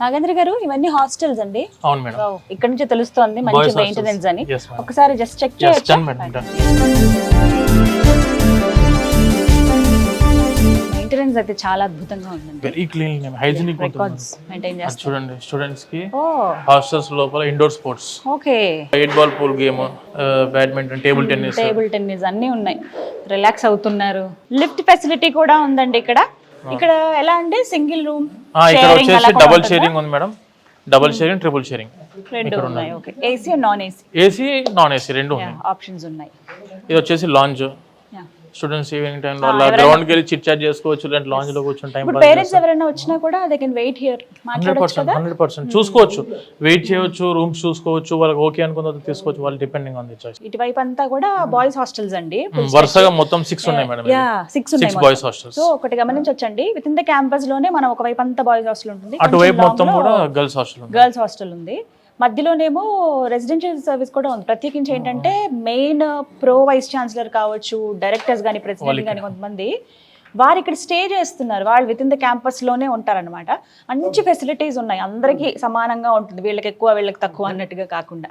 నాగేంద్ర గారు ఇవన్నీ హాస్టల్స్ అండి. అవును మేడం. Wow, ఇక్కడ నుంచి తెలుస్తోంది మంచి Boys hostels. మెయింటెనెన్స్ అని. Yes, ma'am. ఒకసారి జస్ట్ చెక్ Yes, చేయొచ్చా? done, madam, done. మెయింటెనెన్స్ అయితే చాలా అద్భుతంగా ఉందండి. Very clean hygienic records maintain ఉంటుంది. చేస్తారు. చూడండి స్టూడెంట్స్ కి ఓ హాస్టల్స్ లోపల indoor sports, okay. 8 ball pool game, badminton, table tennis. Table tennis అన్నీ ఉన్నాయి. రిలాక్స్ అవుతున్నారు. లిఫ్ట్ ఫెసిలిటీ కూడా ఉందండి ఇక్కడ. ఇక్కడ ఎలా అంటే సింగిల్ రూమ్ ఇక్కడ వచ్చేసి డబుల్ షేరింగ్ ఉంది madam. Double sharing, triple sharing రెండు ఉన్నాయి. Okay. AC non AC AC non AC రెండు ఉన్నాయి. ఆప్షన్స్ ఉన్నాయి. ఇది వచ్చేసి lounge. Yeah. Students evening time లో అలా గ్రౌండ్ కి వెళ్ళి చిట్ చాట్ చేసుకోవచ్చు, లేదంటే లాంజ్ లో కూర్చొని టైం ఇప్పుడు పేరెంట్స్ ఎవరైనా వచ్చినా కూడా దే కెన్ వెయిట్ హియర్ మాట్లాడొచ్చు కదా. 100% చూసుకోవచ్చు, వెయిట్ చేయవచ్చు, రూమ్స్ చూసుకోవచ్చు, వాళ్ళకి ఓకే అనుకున్న తీసుకోవచ్చు, వాళ్ళు డిపెండింగ్ ఆన్ ది చాయిస్. ఇటువైపు అంతా కూడా బాయ్స్ హాస్టల్స్ అండి. వరుసగా మొత్తం 6 ఉన్నాయి మేడం. 6 boys hostels. సో ఒకటి గమనించొచ్చండి, విత్ ఇన్ ద క్యాంపస్ లోనే మనం ఒకవైపు అంతా బాయ్స్ హాస్టల్ ఉంటుంది, అటువైపు మొత్తం కూడా గర్ల్స్ హాస్టల్ ఉంది. గర్ల్స్ హాస్టల్ ఉంది. మధ్యలోనేమో రెసిడెన్షియల్ సర్వీస్ కూడా ఉంది. ప్రత్యేకించి ఏంటంటే మెయిన్ ప్రో వైస్ ఛాన్సలర్ కావచ్చు, డైరెక్టర్స్ కానీ, ప్రెసిడెంట్ కానీ కొంతమంది వారు ఇక్కడ స్టే చేస్తున్నారు. వాళ్ళు విత్ ఇన్ ద క్యాంపస్ లోనే ఉంటారనమాట. మంచి ఫెసిలిటీస్ ఉన్నాయి, అందరికీ సమానంగా ఉంటుంది, వీళ్ళకి ఎక్కువ వీళ్ళకి తక్కువ అన్నట్టుగా కాకుండా.